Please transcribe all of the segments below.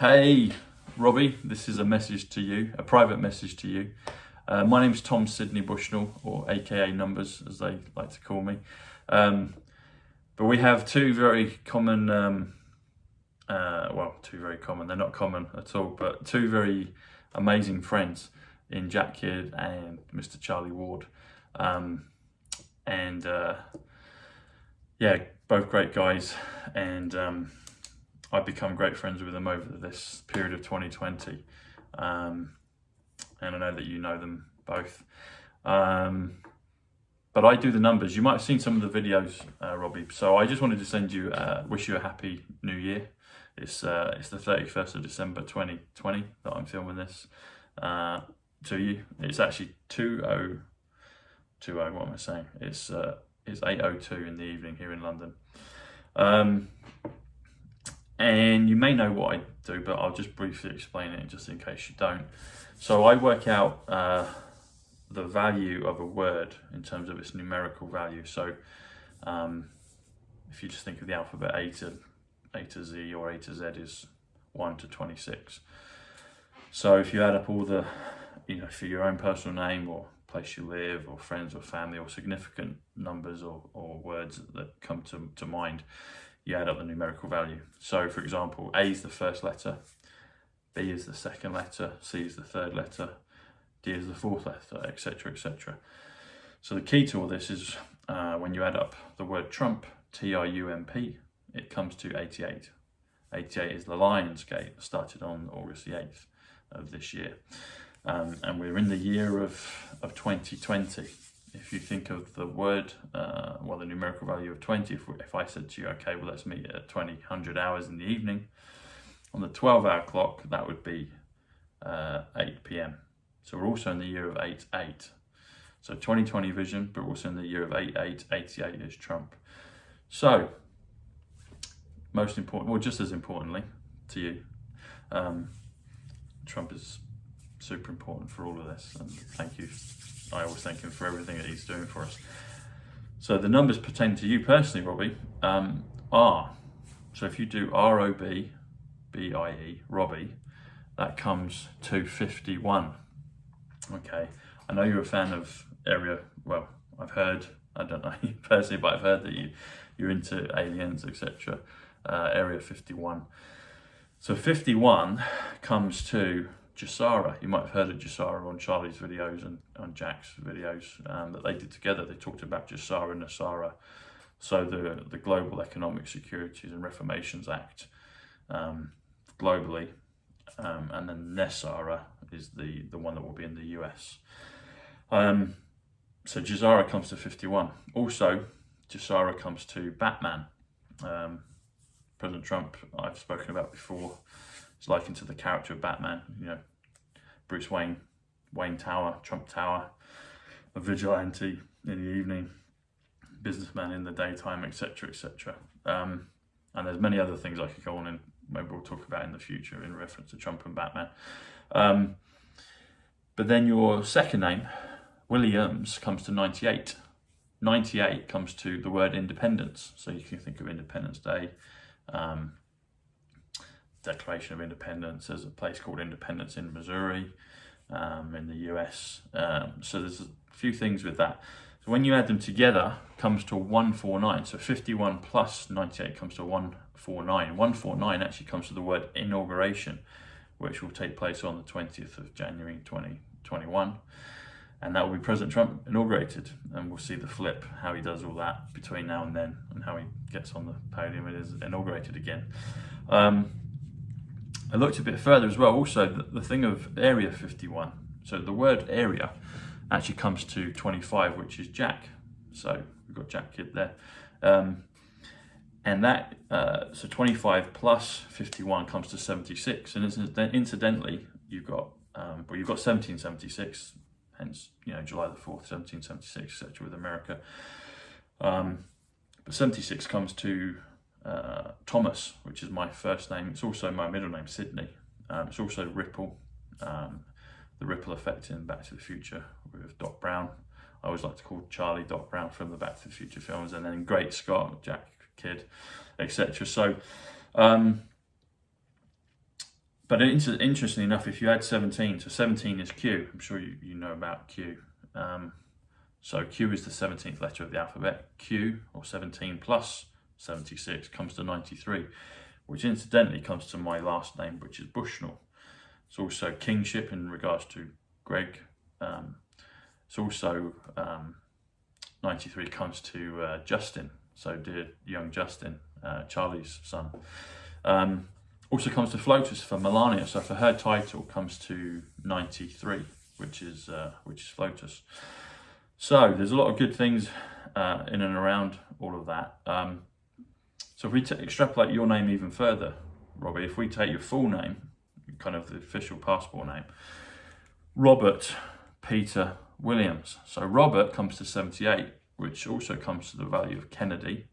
Hey, Robbie, this is a message to you, a private message to you. My name's Tom Sydney Bushnell, or AKA Numbers, as they like to call me. But we have two very common, they're not common at all, but two very amazing friends in Jack Kidd and Mr. Charlie Ward. Both great guys, and I've become great friends with them over this period of 2020, and I know that you know them both. But I do the numbers. You might have seen some of the videos, Robbie. So I just wanted to send you, wish you a happy New Year. It's the 31st of December 2020 that I'm filming this to you. It's actually 2020. What am I saying? It's 8:02 in the evening here in London. And you may know what I do, but I'll just briefly explain it just in case you don't. So I work out the value of a word in terms of its numerical value. So if you just think of the alphabet, A to Z or A to Z is 1 to 26. So if you add up all the, for your own personal name or place you live or friends or family or significant numbers or words that come to mind, you add up the numerical value. So for example, A is the first letter, B is the second letter, C is the third letter, D is the fourth letter, etc., etc. So the key to all this is when you add up the word Trump, T-R-U-M-P, it comes to 88. 88 is the Lion's Gate, started on August the 8th of this year. And we're in the year of 2020. If you think of the word, the numerical value of 20, if I said to you, okay, well, let's meet at 2000 hours in the evening, on the 12-hour clock, that would be 8 p.m. So we're also in the year of 8-8. So 2020 vision, but also in the year of 8-8, 88 is Trump. So, most important, well, just as importantly to you, Trump is super important for all of this, and thank you. I always thank him for everything that he's doing for us. So the numbers pertain to you personally, Robbie, are, so if you do R-O-B-B-I-E, Robbie, that comes to 51. Okay, I know you're a fan of area, well, I've heard, I don't know you personally, but I've heard that you're into aliens, etc. Area 51. So 51 comes to Jasara. You might have heard of Jasara on Charlie's videos and on Jack's videos that they did together. They talked about Jasara and Nasara. So the Global Economic Securities and Reformations Act globally, and then Nesara is the one that will be in the US. So Jasara comes to 51. Also, Jasara comes to Batman. President Trump, I've spoken about before, is likened to the character of Batman. Bruce Wayne, Wayne Tower, Trump Tower, a vigilante in the evening, businessman in the daytime, etc., etc. And there's many other things I could go on and maybe we'll talk about in the future in reference to Trump and Batman. But then your second name, Williams, comes to 98. 98 comes to the word independence. So you can think of Independence Day, Declaration of Independence. There's a place called Independence in Missouri, in the US. So there's a few things with that. So when you add them together, comes to 149. So 51 plus 98 comes to 149. 149 actually comes to the word inauguration, which will take place on the 20th of January 2021. And that will be President Trump inaugurated. And we'll see the flip, how he does all that between now and then, and how he gets on the podium and is inaugurated again. I looked a bit further as well, also the thing of Area 51. So the word area actually comes to 25, which is Jack. So we've got Jack Kidd there. And that, so 25 plus 51 comes to 76. And incidentally, you've got 1776, hence, July the 4th, 1776, etc. with America. But 76 comes to Thomas, which is my first name. It's also my middle name, Sydney. It's also Ripple, the ripple effect in Back to the Future with Doc Brown. I always like to call Charlie Doc Brown from the Back to the Future films, and then Great Scott, Jack Kidd, etc. So But interestingly enough, if you add 17, so 17 is Q. I'm sure you know about Q. So Q is the 17th letter of the alphabet. Q, or 17 plus 76, comes to 93, which incidentally comes to my last name, which is Bushnell. It's also kingship in regards to Greg. It's also 93 comes to Justin, so dear young Justin, Charlie's son. Also comes to Flotus for Melania, so for her title comes to 93, which is Flotus. So there's a lot of good things in and around all of that. So if we extrapolate your name even further, Robbie, if we take your full name, kind of the official passport name, Robert Peter Williams. So Robert comes to 78, which also comes to the value of Kennedy,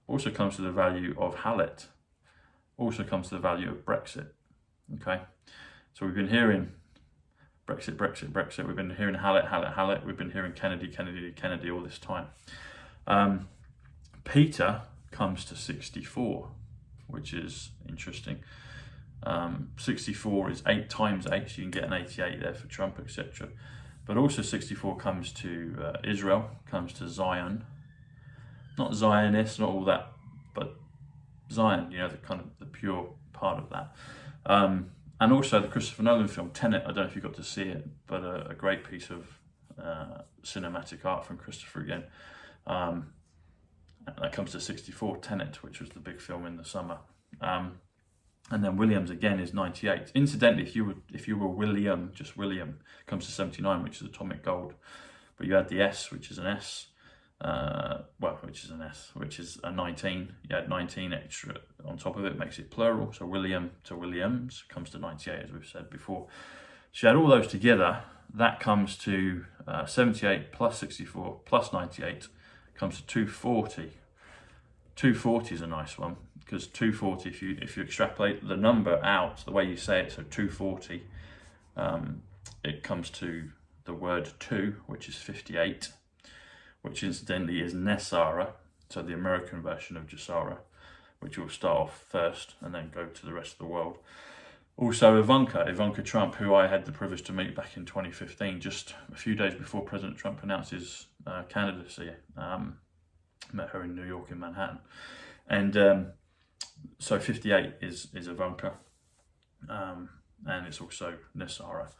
also comes to the value of Hallett, also comes to the value of Brexit. Okay, so we've been hearing Brexit, Brexit, Brexit. We've been hearing Hallett, Hallett, Hallett. We've been hearing Kennedy, Kennedy, Kennedy all this time. Peter comes to 64, which is interesting. 64 is 8 times 8, so you can get an 88 there for Trump, etc. But also 64 comes to Israel, comes to Zion. Not Zionist, not all that, but Zion, you know, the kind of the pure part of that. And also the Christopher Nolan film Tenet. I don't know if you got to see it, but a great piece of cinematic art from Christopher again. That comes to 64. Tenet, which was the big film in the summer. And then Williams again is 98. Incidentally, if you were William, just William, comes to 79, which is atomic gold. But you add the S, which is an S. Which is a 19. You add 19 extra on top of it, makes it plural. So William to Williams comes to 98, as we've said before. So you add all those together, that comes to 78 plus 64 plus 98 comes to 240. 240 is a nice one, because 240, if you extrapolate the number out the way you say it, so 240, it comes to the word 2, which is 58. Which incidentally is Nessara, so the American version of Jasara, which will start off first and then go to the rest of the world. Also Ivanka Trump, who I had the privilege to meet back in 2015, just a few days before President Trump announced his candidacy. Met her in New York, in Manhattan. And so 58 is Ivanka, and it's also Nessara.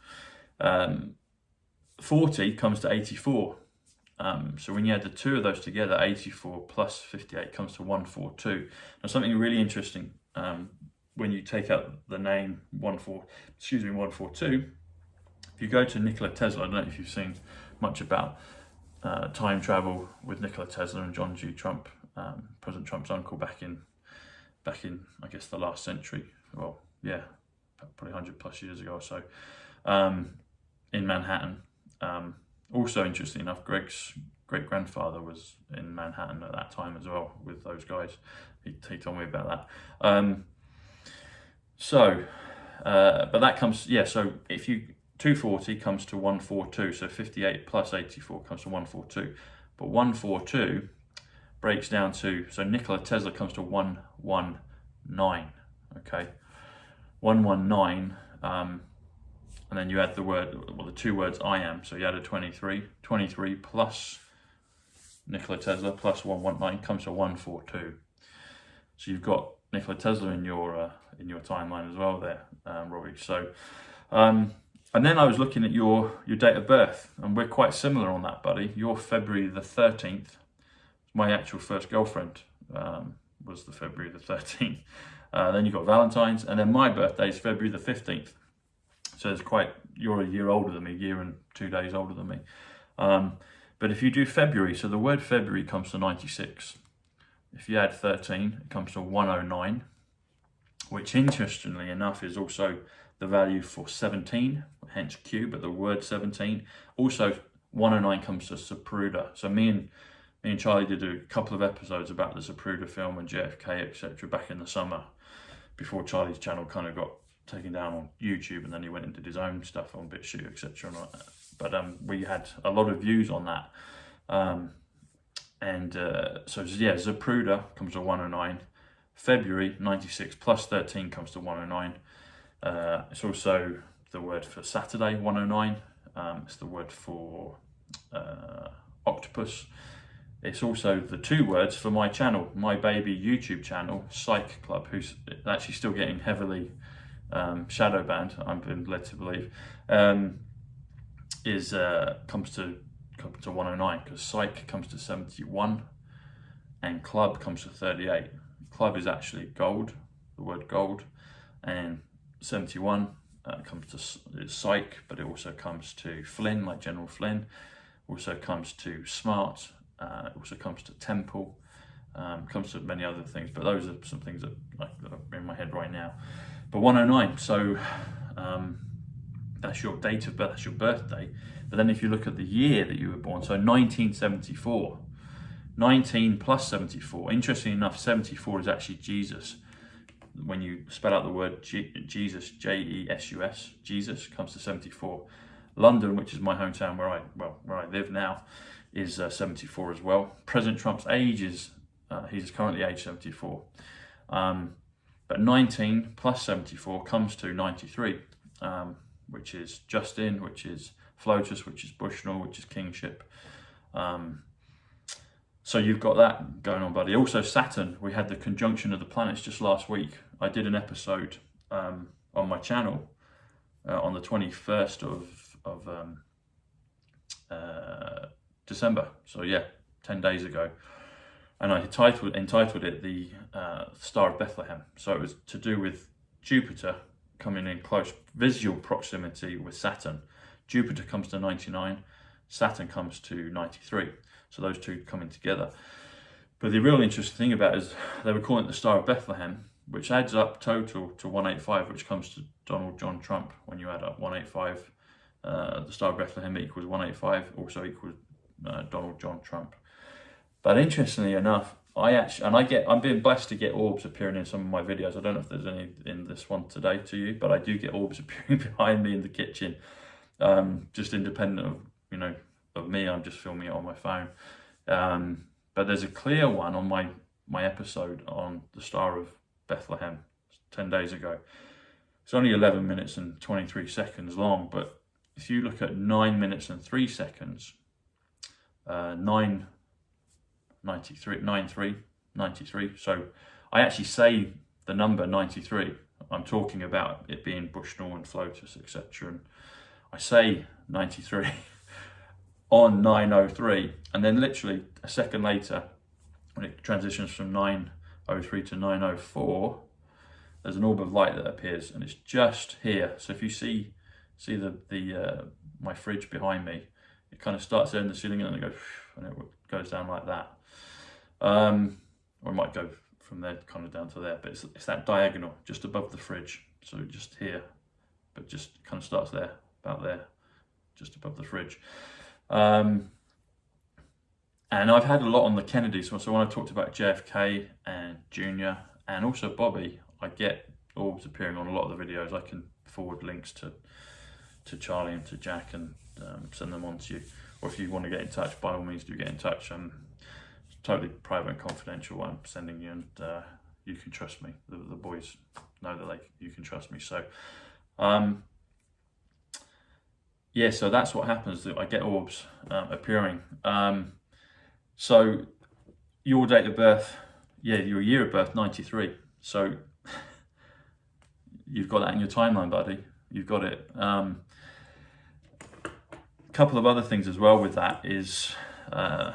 40 comes to 84. So when you add the two of those together, 84 plus 58 comes to 142. Now something really interesting, when you take out the name 142, if you go to Nikola Tesla, I don't know if you've seen much about time travel with Nikola Tesla and John G. Trump, President Trump's uncle, back in I guess the last century. Well, yeah, probably 100 plus years ago or so, in Manhattan. Also, interesting enough, Greg's great-grandfather was in Manhattan at that time as well with those guys. He told me about that. But that comes, yeah, so if you, 240 comes to 142, so 58 plus 84 comes to 142. But 142 breaks down to, so Nikola Tesla comes to 119, okay? 119, and then you add the two words I am, so you add a 23. 23 plus Nikola Tesla plus 119 comes to 142. So you've got Nikola Tesla in your timeline as well there, Robbie. So, and then I was looking at your date of birth, and we're quite similar on that, buddy. You're February the 13th. My actual first girlfriend was the February the 13th. Then you've got Valentine's, and then my birthday is February the 15th. So you're a year older than me, a year and 2 days older than me. But if you do February, so the word February comes to 96. If you add 13, it comes to 109, which interestingly enough is also the value for 17, hence Q, but the word 17. Also, 109 comes to Zapruder. So me and Charlie did a couple of episodes about the Zapruder film and JFK, etc. back in the summer, before Charlie's channel kind of got taken down on YouTube, and then he went and did his own stuff on BitChute, etc. But we had a lot of views on that. So yeah, Zapruder comes to 109. February 96 plus 13 comes to 109. It's also the word for Saturday, 109. It's the word for octopus. It's also the 2 words for my channel, my baby YouTube channel, Psych.Club, who's actually still getting heavily shadow banned, I've been led to believe, comes to 109, because Psych comes to 71 and Club comes to 38. Club is actually gold, the word gold, and 71 comes to Psych, but it also comes to Flynn, like General Flynn, also comes to smart. It also comes to temple, comes to many other things, but those are some things that are in my head right now. But 109, so that's your date of birth, that's your birthday. But then if you look at the year that you were born, so 1974, 19 plus 74, interestingly enough, 74 is actually Jesus. When you spell out the word Jesus, J-E-S-U-S, Jesus comes to 74. London, which is my hometown where I live now, is 74 as well. President Trump's age is, he's currently age 74. But 19 plus 74 comes to 93, which is Justin, which is Flotus, which is Bushnell, which is kingship. So you've got that going on, buddy. Also Saturn, we had the conjunction of the planets just last week. I did an episode on my channel on the 21st of December, so yeah, 10 days ago, and I entitled it the Star of Bethlehem. So it was to do with Jupiter coming in close visual proximity with Saturn. Jupiter comes to 99, Saturn comes to 93, so those two coming together. But the real interesting thing about it is they were calling it the Star of Bethlehem, which adds up total to 185, which comes to Donald John Trump. When you add up 185, the Star of Bethlehem equals 185, also equals Donald John Trump. But interestingly enough, I'm being blessed to get orbs appearing in some of my videos. I don't know if there's any in this one today to you, but I do get orbs appearing behind me in the kitchen, just independent of of me. I'm just filming it on my phone. But there's a clear one on my episode on the Star of Bethlehem 10 days ago. It's only 11 minutes and 23 seconds long, but if you look at 9 minutes and 3 seconds, 93. So I actually say the number 93. I'm talking about it being Bushnell and Flotus, etc. And I say 93 on 9:03, and then literally a second later, when it transitions from 9:03 to 9:04, there's an orb of light that appears, and it's just here. So if you see the my fridge behind me, it kind of starts there in the ceiling and then it goes down like that. Or it might go from there kind of down to there, but it's that diagonal just above the fridge. So just here, but just kind of starts there, about there, just above the fridge. And I've had a lot on the Kennedys. So when I talked about JFK and Jr. and also Bobby, I get orbs appearing on a lot of the videos. I can forward links to Charlie and to Jack and send them on to you. Or if you want to get in touch, by all means do get in touch. It's totally private and confidential what I'm sending you, and you can trust me. The boys know that you can trust me. So yeah, so that's what happens. I get orbs appearing. So your date of birth, yeah, your year of birth, 93. So you've got that in your timeline, buddy. You've got it. A couple of other things as well with that is, I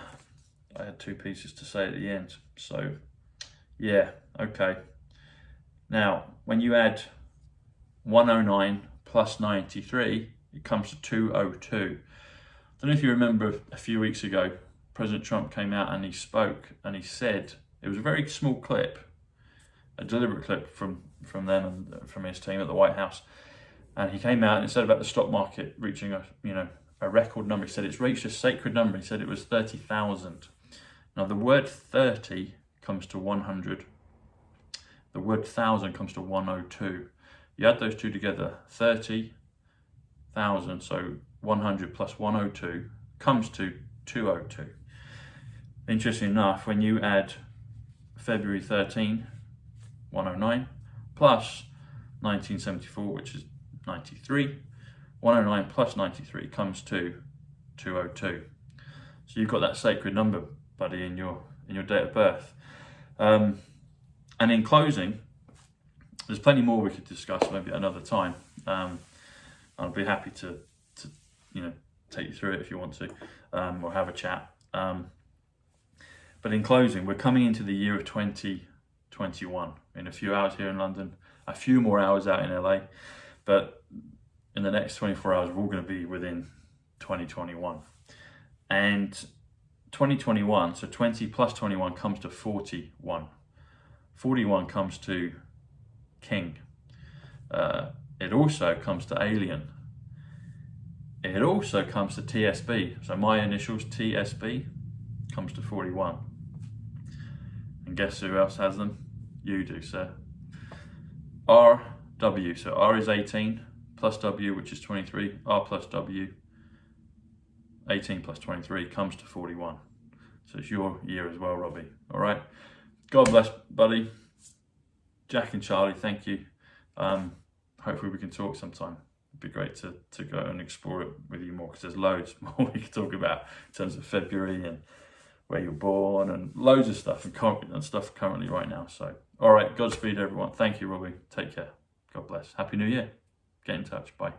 had two pieces to say at the end. So yeah, okay. Now, when you add 109 plus 93, it comes to 202. I don't know if you remember a few weeks ago, President Trump came out and he spoke and he said, it was a very small clip, a deliberate clip from them and from his team at the White House. And he came out and he said about the stock market reaching a record number. He said it's reached a sacred number. He said it was 30,000. Now the word 30 comes to 100. The word 1,000 comes to 102. You add those two together, 30,000, so 100 plus 102 comes to 202. Interesting enough, when you add February 13, 109, plus 1974, which is 93. 109 plus 93 comes to 202. So you've got that sacred number, buddy, in your date of birth. And in closing, there's plenty more we could discuss maybe at another time. I'll be happy to take you through it if you want to, or have a chat. But in closing, we're coming into the year of 2021 in a few hours here in London, a few more hours out in LA, but in the next 24 hours, we're all going to be within 2021. And 2021, so 20 plus 21 comes to 41. 41 comes to King. It also comes to Alien. It also comes to TSB. So my initials, TSB, comes to 41. And guess who else has them? You do, sir. RW, so R is 18, plus W, which is 23, R plus W, 18 plus 23 comes to 41. So it's your year as well, Robbie. All right. God bless, buddy. Jack and Charlie, thank you. Hopefully we can talk sometime. It'd be great to go and explore it with you more, because there's loads more we could talk about in terms of February and where you're born and loads of stuff and stuff currently right now. So, all right, Godspeed, everyone. Thank you, Robbie. Take care. God bless. Happy New Year. Get in touch. Bye.